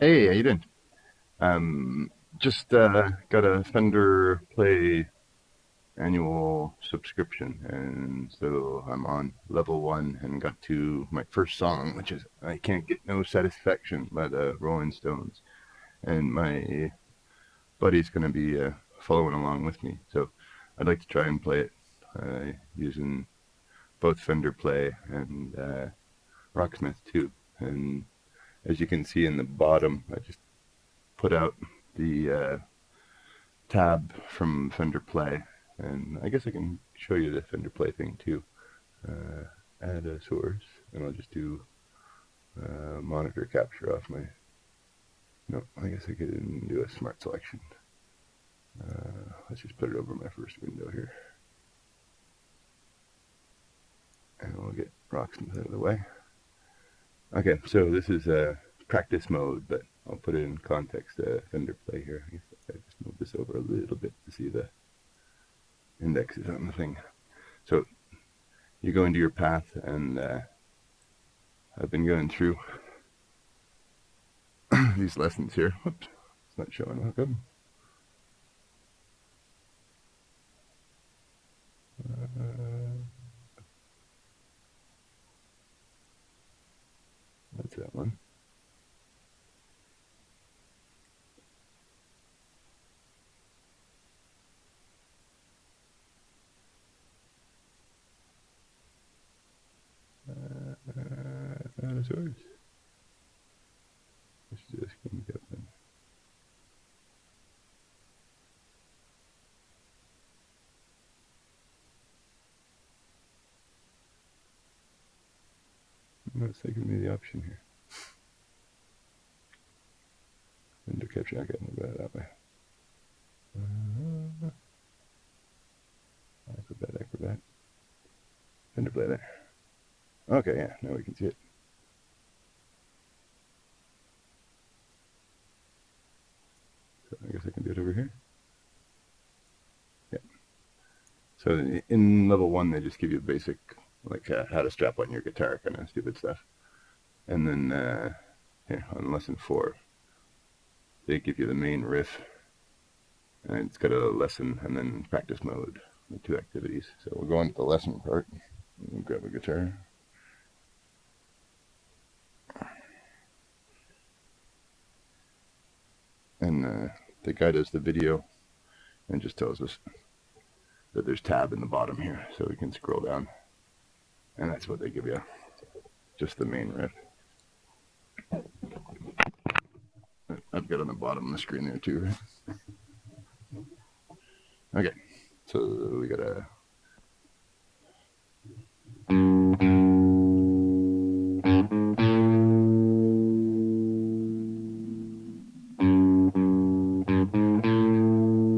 Hey, how you doing? Just got a Fender Play annual subscription, and so I'm on level one and got to my first song, which is "I Can't Get No Satisfaction" by the Rolling Stones, and my buddy's gonna be following along with me, so I'd like to try and play it using both Fender Play and Rocksmith too. And as you can see in the bottom, I just put out the tab from Fender Play, and I guess I can show you the Fender Play thing too. Add a source, and I'll just do monitor capture off my. No, I guess I could do a smart selection. Let's just put it over my first window here, and we'll get Rocksmith out of the way. Okay, so this is practice mode, but I'll put it in context. Fender Play here. I guess I just move this over a little bit to see the indexes on the thing. So you go into your path, and I've been going through these lessons here. Whoops, it's not showing. How come? That's that one. Dinosaurs. Let's just keep going. No, it's taking me the option here. Window capture. Okay, we'll go that way. Acrobat. Fender Play there. Okay, yeah, now we can see it. So I guess I can do it over here. Yeah. So in level one, they just give you basic, like how to strap on your guitar, kind of stupid stuff. And then here on lesson 4, they give you the main riff, and it's got a lesson and then practice mode, the 2 activities. So we'll go into the lesson part. We'll grab a guitar. And the guy does the video and just tells us that there's tab in the bottom here, so we can scroll down. And that's what they give you, just the main riff. I've got on the bottom of the screen there too, right? Okay, so we gotta.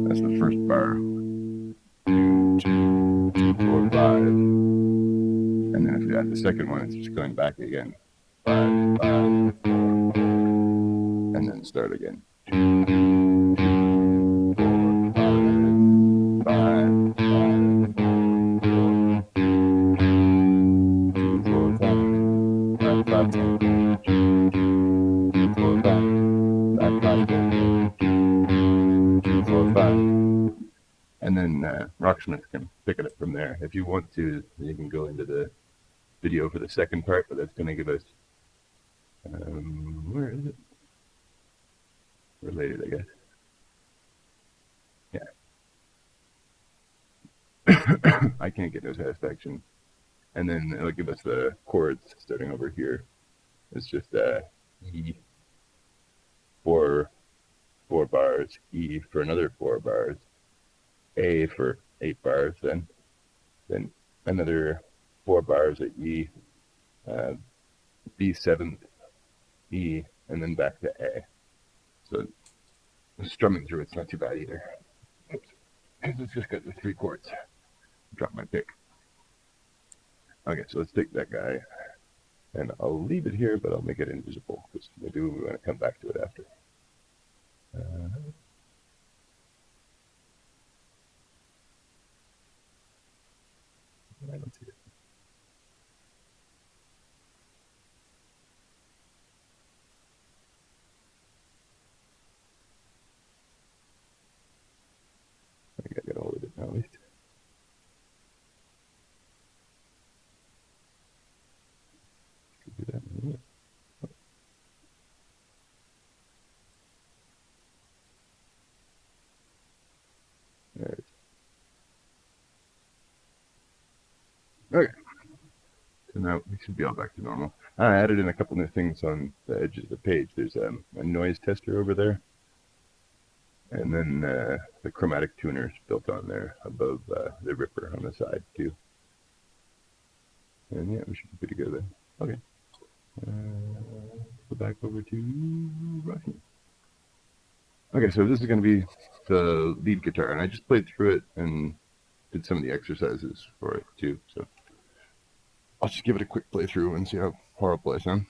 That's the first bar. 2, 2, 2, 4, 5. And then if you add the second one, it's just going back again. 5, 5, 4, 4. And then start again. 2, 2, 4, 5, 5, 5, 4, 2, 4, 5, 5, 5, 4, 2, 4, 5, 5, 5, 4, 2, 4, 5. And then Rocksmith can pick it up from there. If you want to, you can go into the video for the second part, but that's going to give us, where is it? Related, I guess. Yeah. I can't get no satisfaction. And then it'll give us the chords starting over here. It's just E for 4 bars, E for another 4 bars, A for 8 bars, then another 4 bars at E, B7, E, and then back to A. So strumming through it's not too bad either. Oops. It's just got the 3 chords. Drop my pick. Okay, so let's take that guy, and I'll leave it here, but I'll make it invisible because maybe we want to come back to it after. I don't see it. Okay, so now we should be all back to normal. I added in a couple new things on the edge of the page. There's a noise tester over there, and then the chromatic tuners built on there above the ripper on the side too. And yeah, we should be good to go then. Okay. Go back over to Rocksmith. Okay, so this is going to be the lead guitar, and I just played through it and did some of the exercises for it too. So I'll just give it a quick playthrough and see how horrible I sound.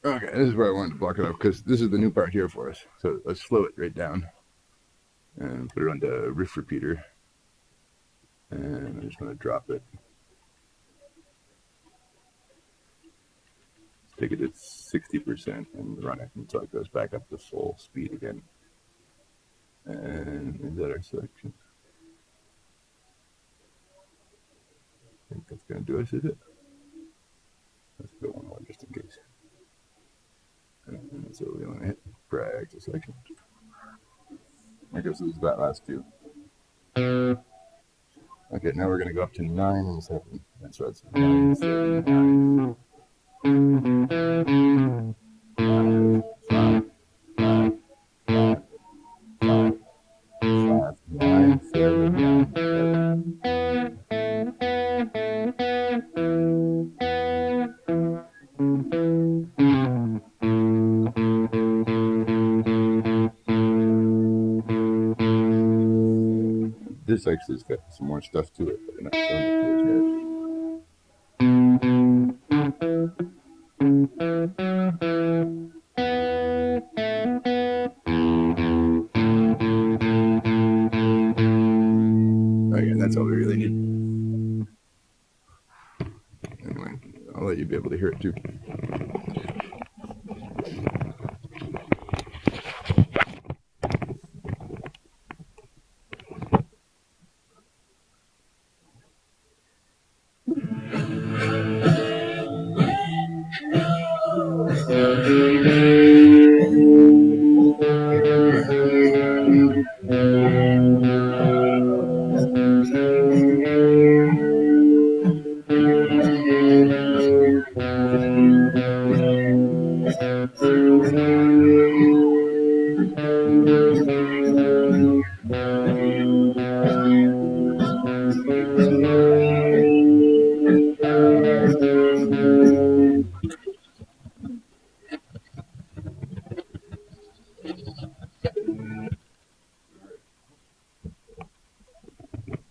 Okay, this is where I wanted to block it off because this is the new part here for us. So let's slow it right down and put it on the riff repeater. And I'm just going to drop it. Take it to 60% and run it until it goes back up to full speed again. And is that our selection? I think that's going to do us, is it? Let's go one more just in case. And so we want to hit practice selection. I guess it was that last two. Okay, now we're going to go up to 9 and 7. That's right, it's 9, 7, 9. 5, 5, 5, 5, 5, 9, 7, 9, 7. This actually has got some more stuff to it, but we're not showing it to it yet. Again, that's all we really need. Anyway, I'll let you be able to hear it too.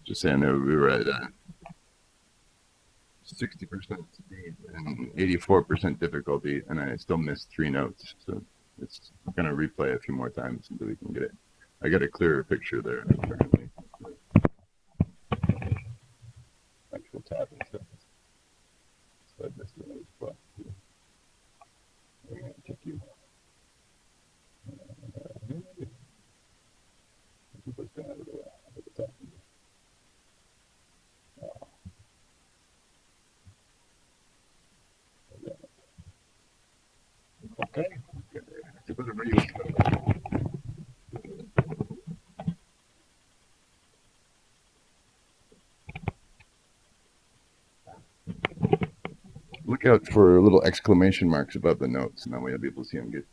Just saying that we were at 60% speed and 84% difficulty, and I still missed 3 notes. So it's going to replay a few more times until we can get it. I got a clearer picture there, apparently. Actual tap and stuff. So I missed another spot too. We're going to take you. Out of the way. At the top. Okay. Look out for little exclamation marks above the notes, and that way you'll be able to see them good.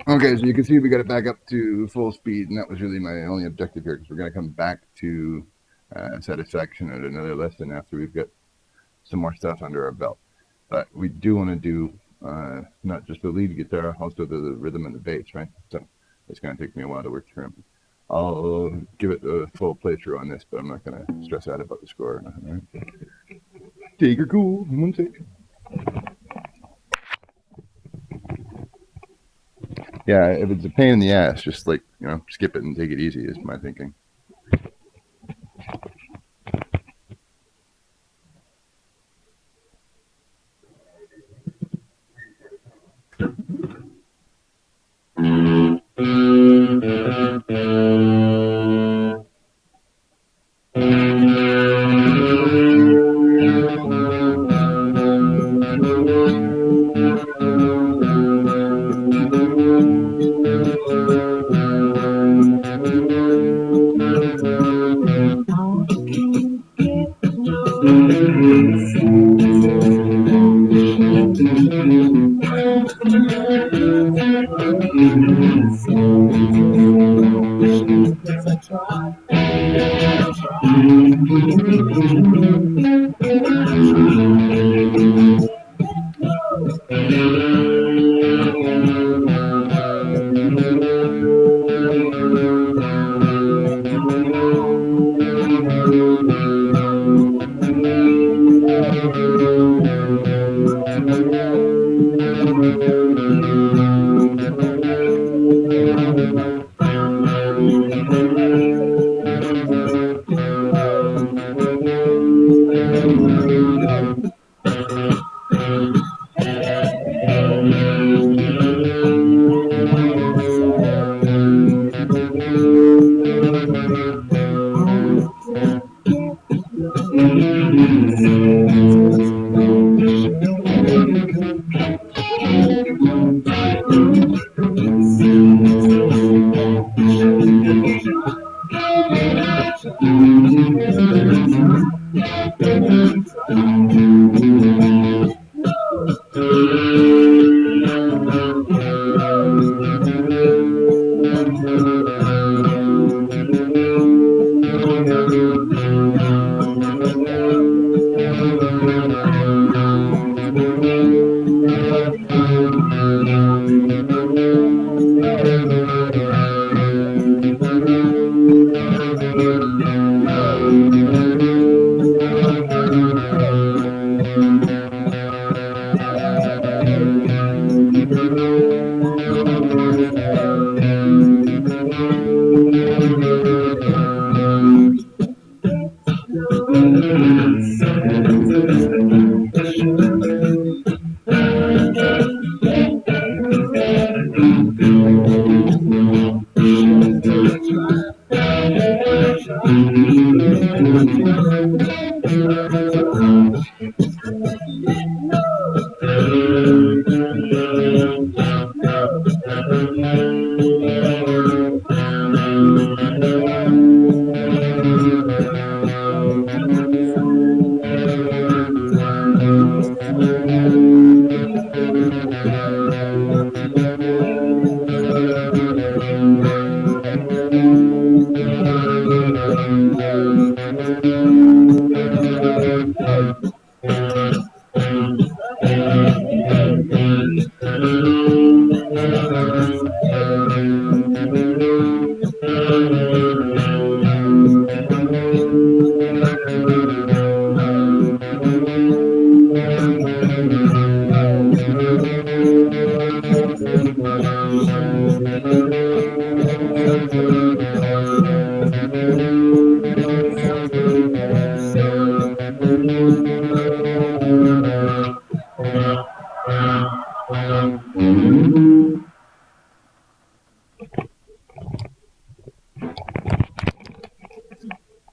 Okay, so you can see we got it back up to full speed, and that was really my only objective here, because we're going to come back to satisfaction at another lesson after we've got some more stuff under our belt. But we do want to do not just the lead guitar, also the rhythm and the bass, right? So it's going to take me a while to work through them. I'll give it a full playthrough on this, but I'm not going to stress out about the score or nothing, right? Take her cool in one take. Yeah, if it's a pain in the ass, just like, skip it and take it easy is my thinking.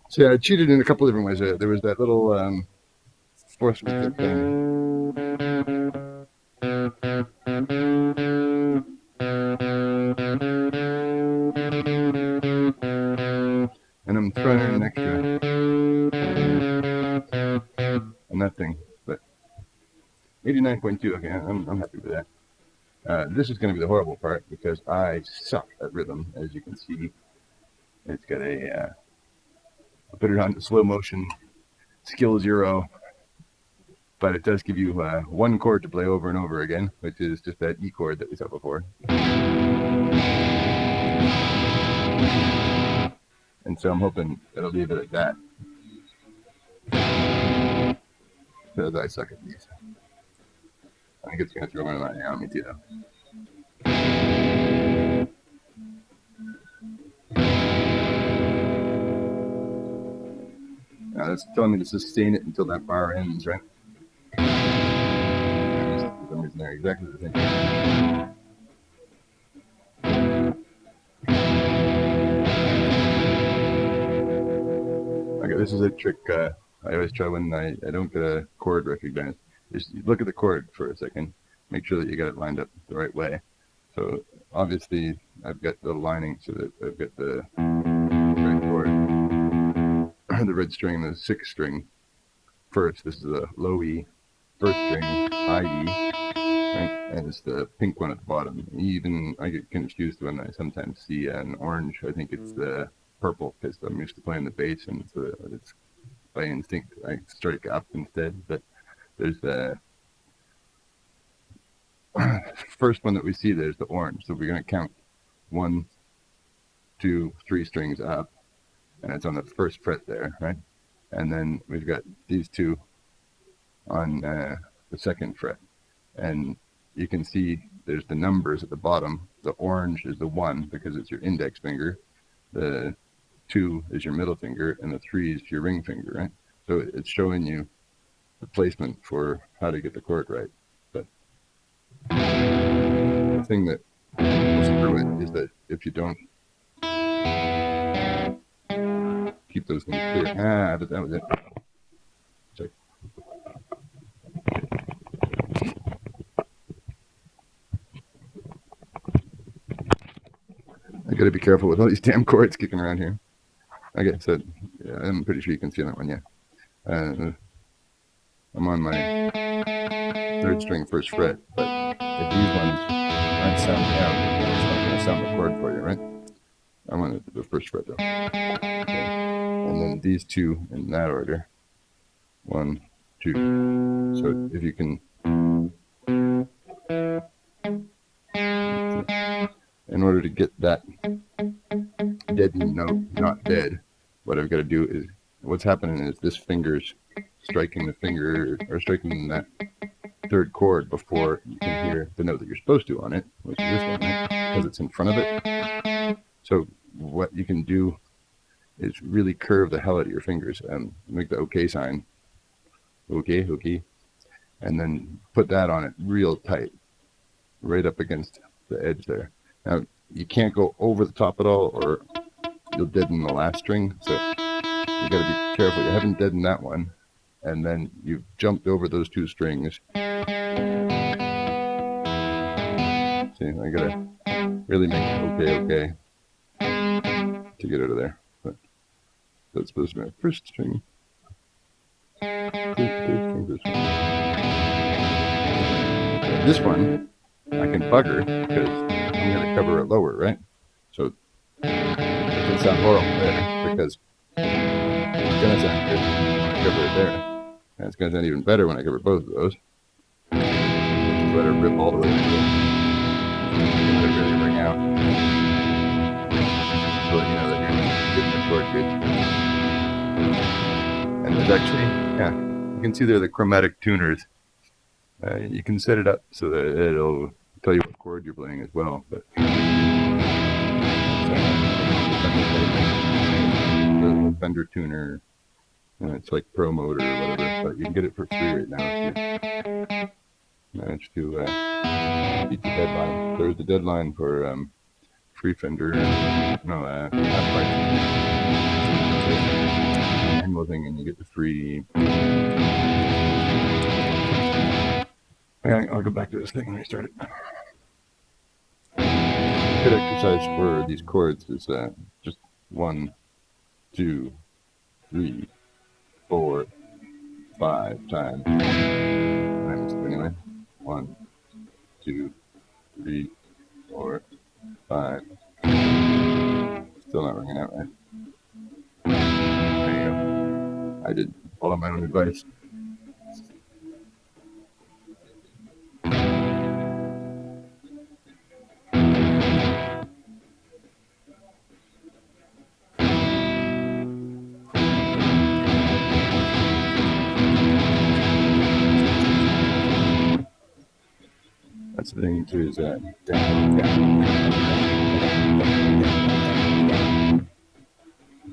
So I cheated in a couple different ways. There was that little fourth thing. 59.2. Okay, I'm happy with that. This is going to be the horrible part because I suck at rhythm, as you can see. It's got a I'll put it on slow motion, skill 0, but it does give you one chord to play over and over again, which is just that E chord that we saw before. And so I'm hoping it'll leave it at that, because I suck at these. I think it's going to throw one of my on me too, though. Now that's telling me to sustain it until that bar ends, right? For some reason they're exactly the same. Okay, this is a trick I always try when I don't get a chord recognized. Just look at the chord for a second, make sure that you got it lined up the right way. So obviously I've got the lining so that I've got the right chord, the red string, the 6th string first. This is the low E, 1st string, high E, right? And it's the pink one at the bottom. Even I get confused when I sometimes see an orange. I think it's the purple because I'm used to playing the bass, and so it's by instinct I strike up instead. But there's the first one that we see. There's the orange, so we're going to count 1, 2, 3 strings up, and it's on the 1st fret there, right? And then we've got these two on the 2nd fret, and you can see there's the numbers at the bottom. The orange is the 1 because it's your index finger, the 2 is your middle finger, and the 3 is your ring finger, right? So it's showing you the placement for how to get the chord right. But the thing that will screw it is that if you don't keep those things clear, but that was it. Check. I gotta be careful with all these damn chords kicking around here. Okay, so yeah, I'm pretty sure you can see that one, yeah. I'm on my 3rd string, 1st fret, but if these ones aren't sounding out, then it's not going to sound the chord for you, right? I'm on the 1st fret though. Okay. And then these two in that order. 1, 2. So if you can, in order to get that deadened note not dead, what I've got to do is, what's happening is this finger's striking the finger, or striking that 3rd chord before you can hear the note that you're supposed to on it, which is this one, right? Because it's in front of it. So what you can do is really curve the hell out of your fingers and make the OK sign. Okay. And then put that on it real tight, right up against the edge there. Now, you can't go over the top at all, or you'll deaden the last string. So you got to be careful. You haven't deadened that one, and then you've jumped over those 2 strings. See, I got to really make it okay to get out of there. But that's supposed to be my 1st string. This one I can bugger because I'm going to cover it lower, right? So it can sound horrible there because it's going to sound good when I cover it there. And it's going to sound even better when I cover both of those. Just let it rip all the way through. Let it really ring out. So that you know that you're getting the chord good. And there's actually, yeah, you can see there the chromatic tuners. You can set it up so that it'll tell you what chord you're playing as well. But the Fender tuner, it's like Pro Mode or whatever, but you can get it for free right now if you manage to beat the deadline. There's the deadline for free Fender, half price annual thing, and you get the free. I'll go back to this thing and restart it. Good exercise for these chords is just 1, 2, 3, 4, 5 times. Anyway. 1, 2, 3, 4, 5. Still not ringing out right. There you go. I did follow my own advice. That's the thing too, is down, down, down,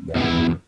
down.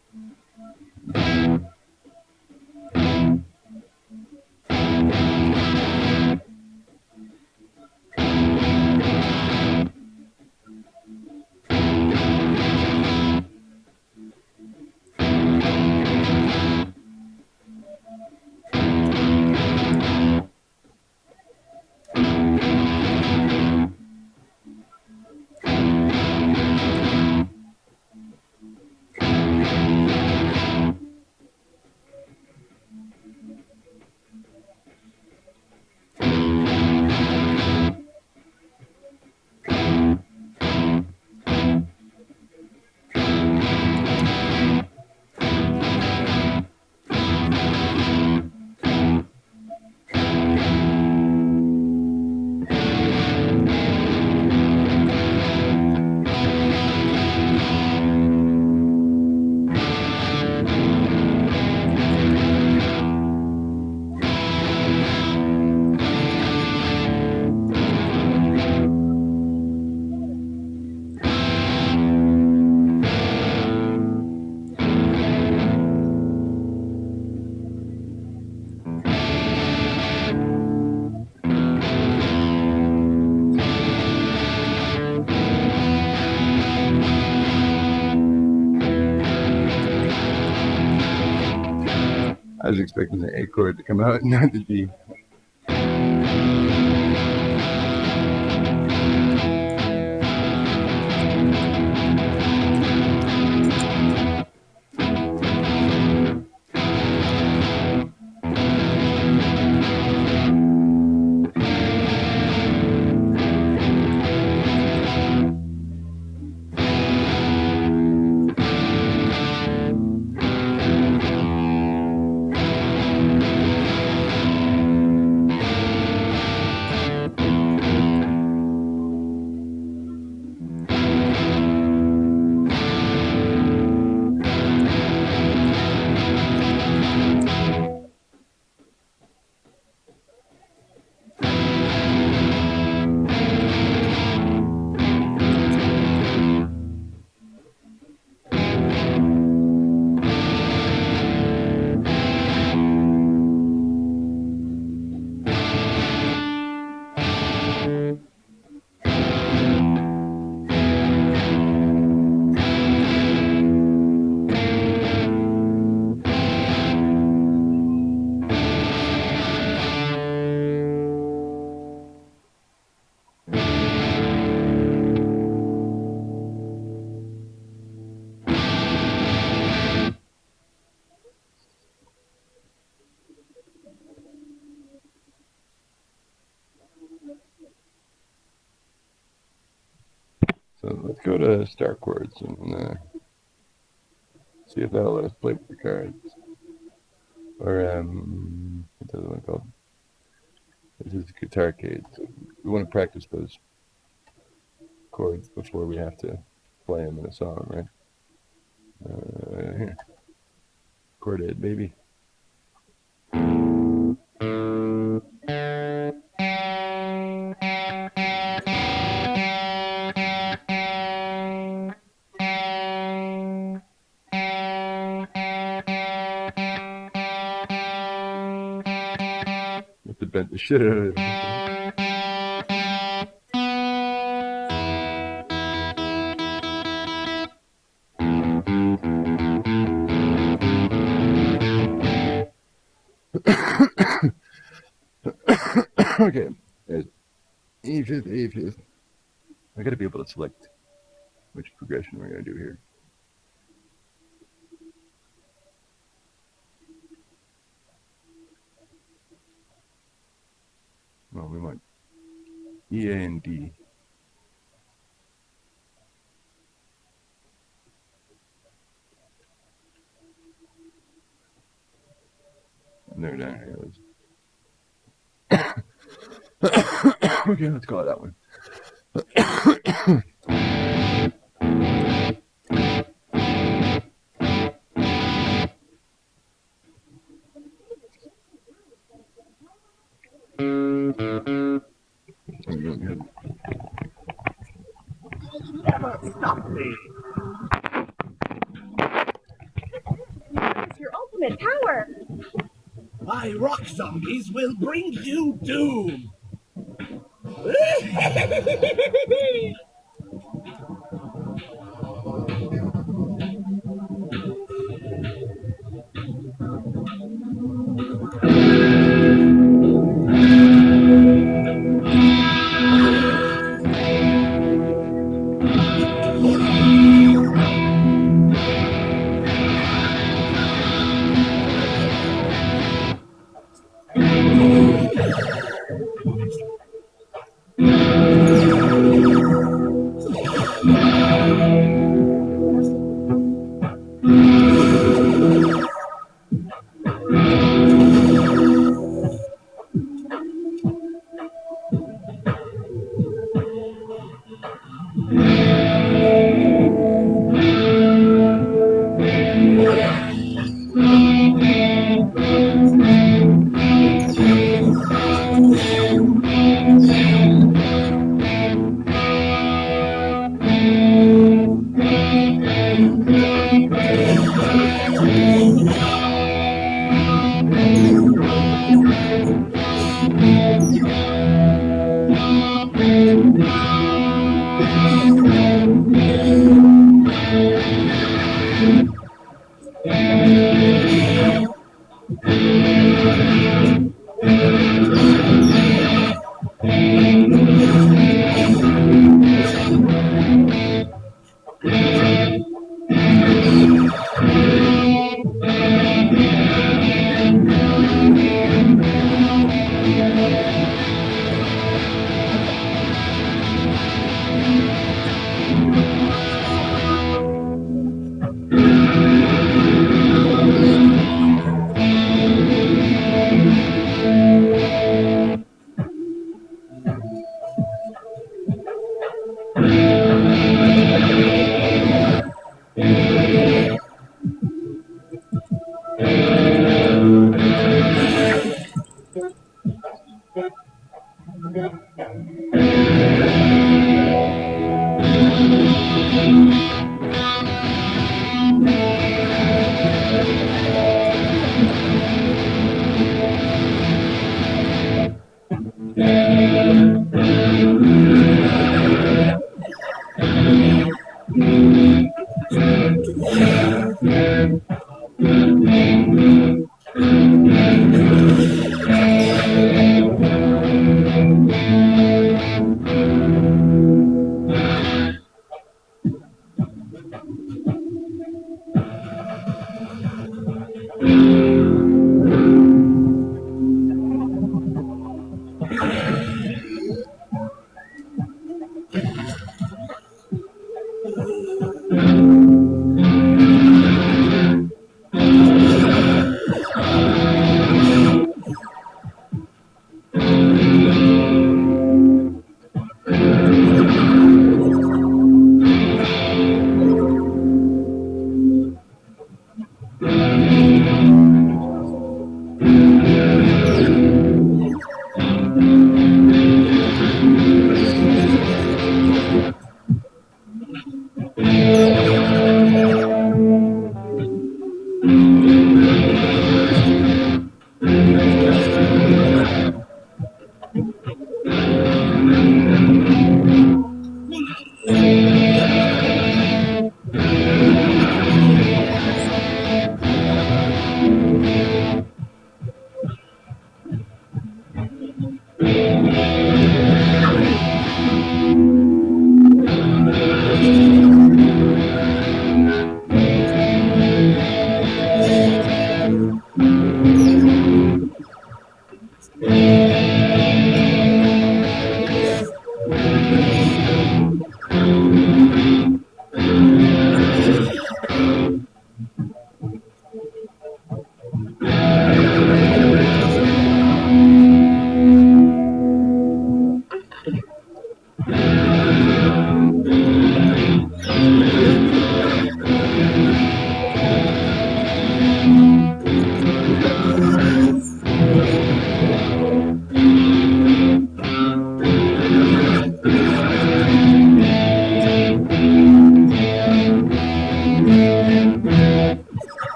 I was expecting the A chord to come out, not the D. So let's go to star chords and see if that'll let us play with the cards. Or what's the other one called? This is guitarcade. So we want to practice those chords before we have to play them in a song, right? Here, chorded, baby. You have to bend the shit out of it. Okay, there's E fifth, A fifth. I gotta be able to select which progression we're gonna do here. Well, we E, A, and D. There, there it is. Okay, let's call it that one. Stop me! It's your ultimate power! My rock zombies will bring you doom!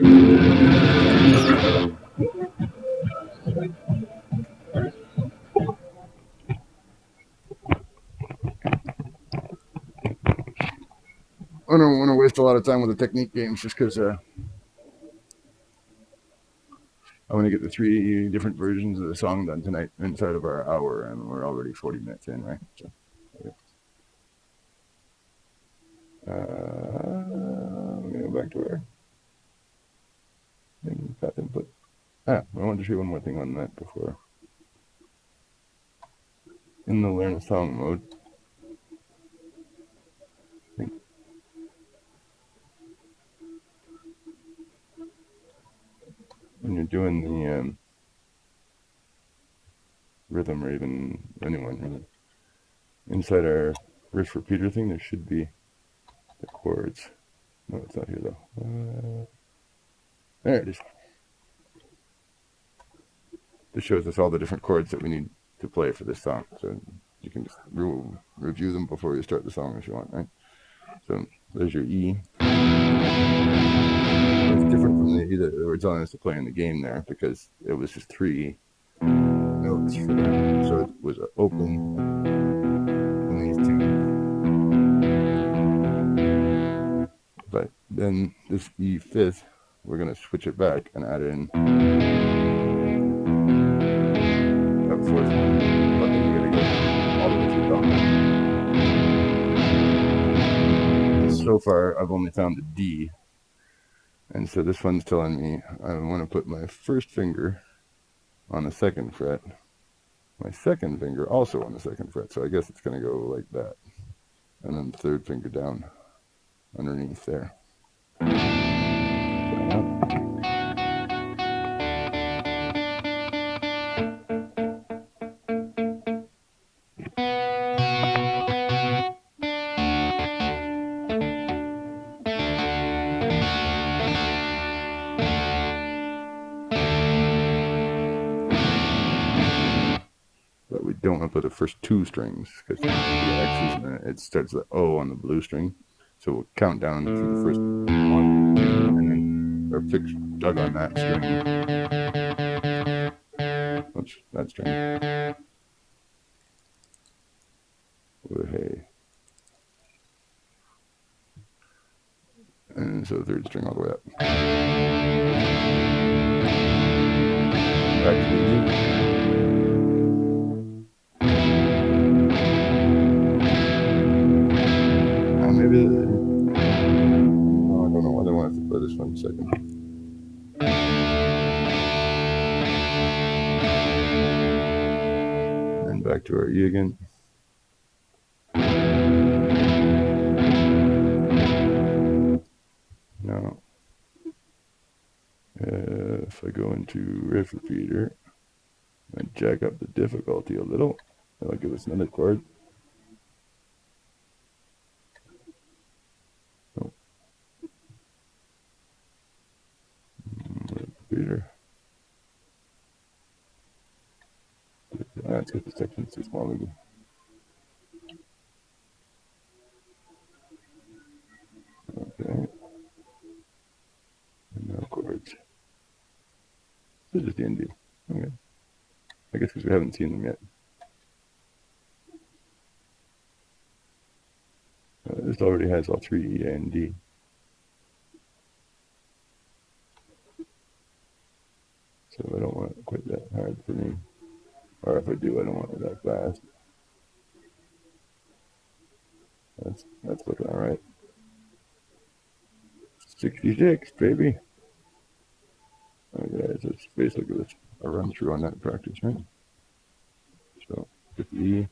I don't want to waste a lot of time with the technique games just because I want to get the 3 different versions of the song done tonight inside of our hour, and we're already 40 minutes in, right? So, we're going to go back to our path input. I wanted to show you one more thing on that before. In the learn a song mode, when you're doing the rhythm, or even anyone really, inside our riff repeater thing, there should be the chords. No, it's not here though. There it is. This shows us all the different chords that we need to play for this song. So you can just review them before you start the song if you want, right? So there's your E. It's different from the E that they were telling us to play in the game there, because it was just 3 notes for that. So it was open in these 2. But then this E fifth, we're going to switch it back and add in that 4th one. But then you're going to get all the way through the So far, I've only found the D. And so this one's telling me I want to put my 1st finger on the 2nd fret, my 2nd finger also on the 2nd fret. So I guess it's going to go like that. And then the 3rd finger down underneath there. But we don't want to put the first 2 strings, because the X is it starts the O on the blue string. So we'll count down to the first 1, and then our fix dug on that string. Oops, that string. Hey. And so the 3rd string all the way up. Back to the E. Maybe, no, I don't know why they want to play this one second. And back to our E again. Now, if I go into riff repeater and jack up the difficulty a little, that'll give us another chord. Repeater. Let's get the section too small maybe. Okay. And now chords. This is the ND. Okay. I guess because we haven't seen them yet. This already has all 3 E and D. So I don't want it quite that hard for me. Or if I do, I don't want it that fast. That's looking alright. 66, baby. Okay, so it's basically this a run through on that practice, right? So 50.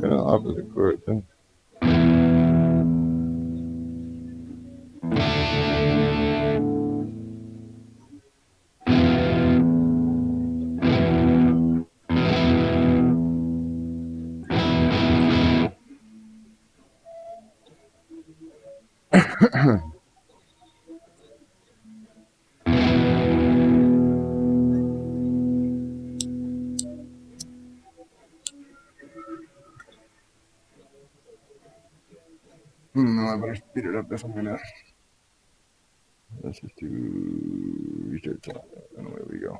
Kind of opposite chord, huh? No, I better speed it up if I'm gonna. Let's just do research and away we go.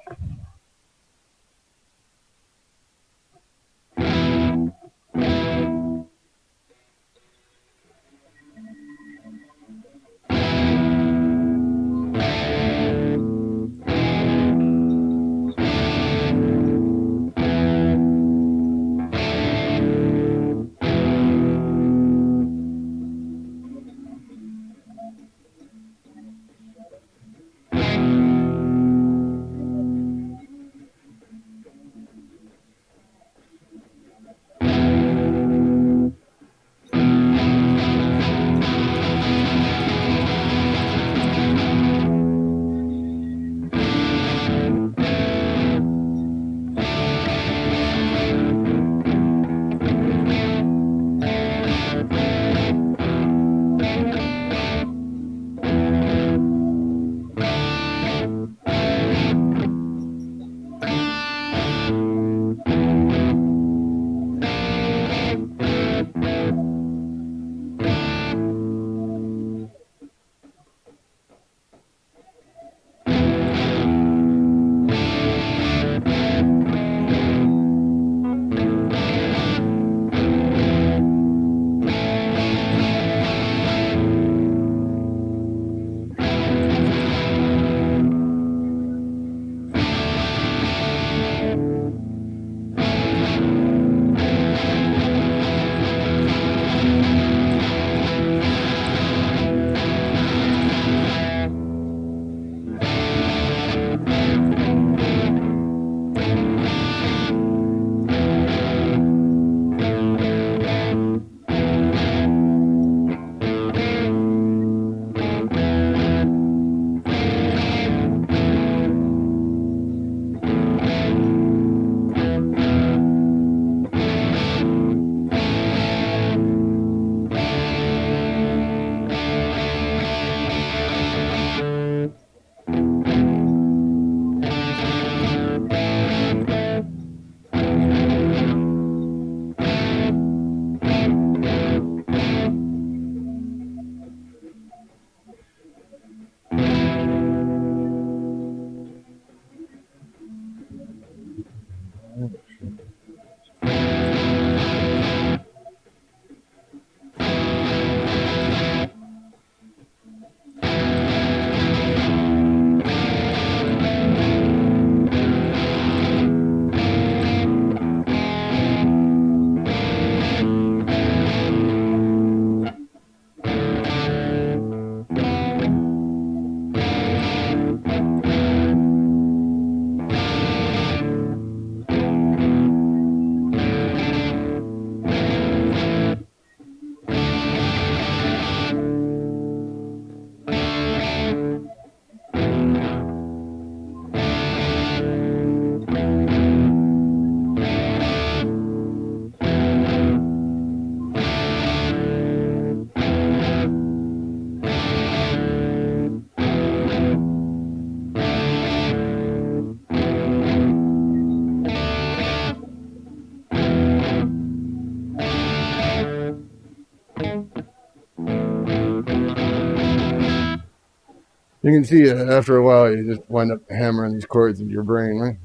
You can see after a while, you just wind up hammering these chords into your brain, right?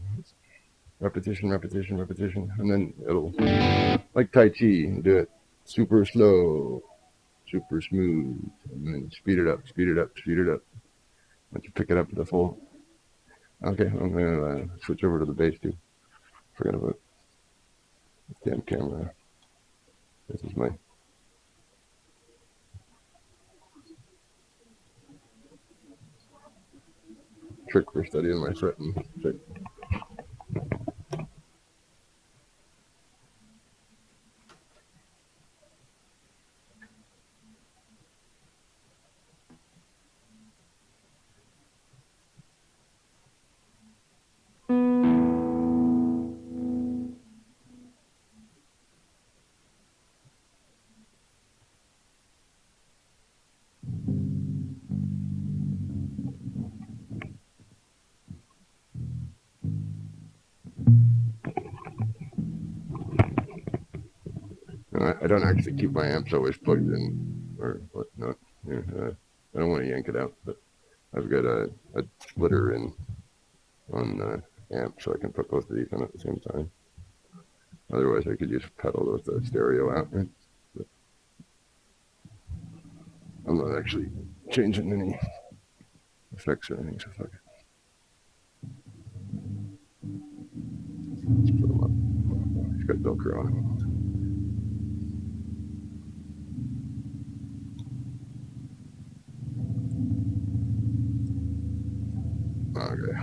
Repetition, repetition, repetition, and then it'll, like Tai Chi, you do it super slow, super smooth, and then speed it up, speed it up, speed it up. Once you pick it up to the full. Okay, I'm gonna switch over to the bass too. Forgot about this damn camera. This is my trick for studying my fretting. I don't actually keep my amps always plugged in or whatnot. Yeah, I don't want to yank it out, but I've got a splitter in on the amp, so I can put both of these on at the same time. Otherwise, I could just pedal with the stereo out, right? But I'm not actually changing any effects or anything, so fuck it. Let's put them up. He's got Velcro on him. Okay.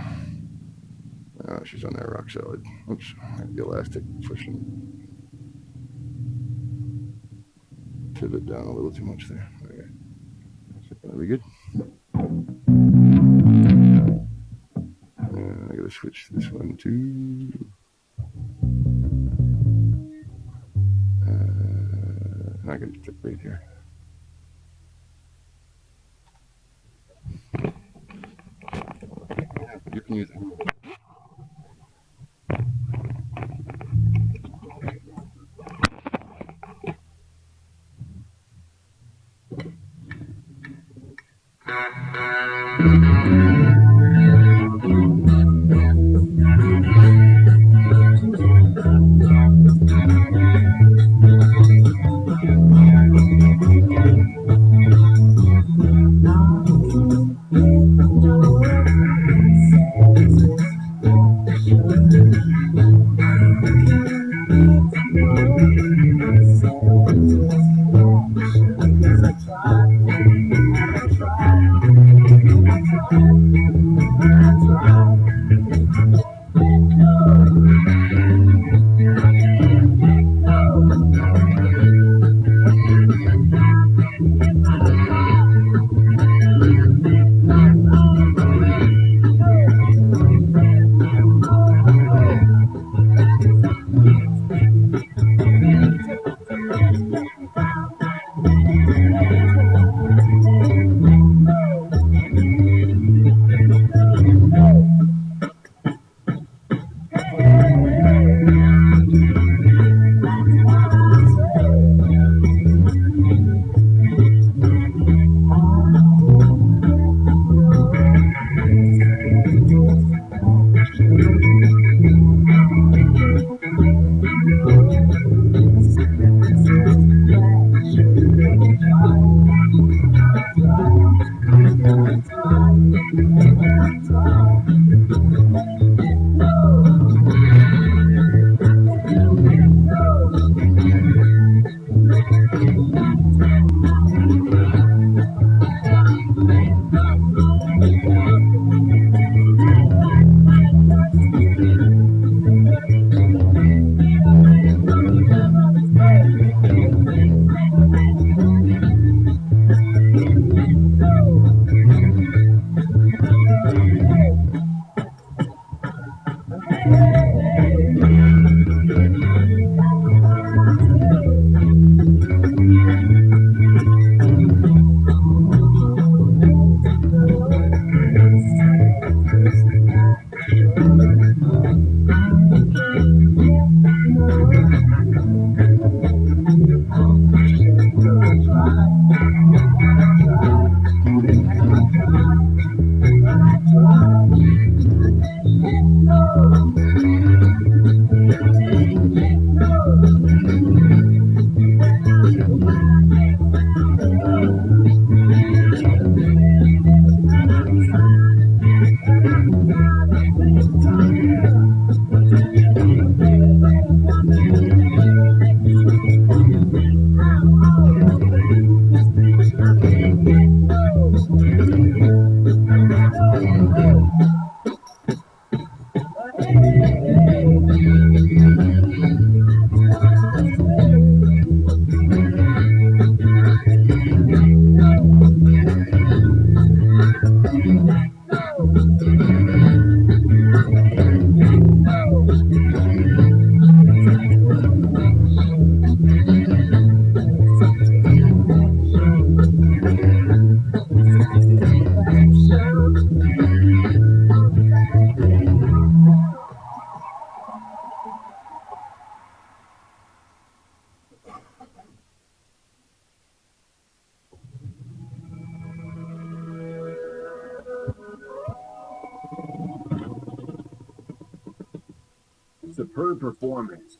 She's on that rock solid. Oops, the elastic pushing pivot down a little too much there. Okay. That'll be good. I gotta switch this one to I can click right here. You can use it. superb performance.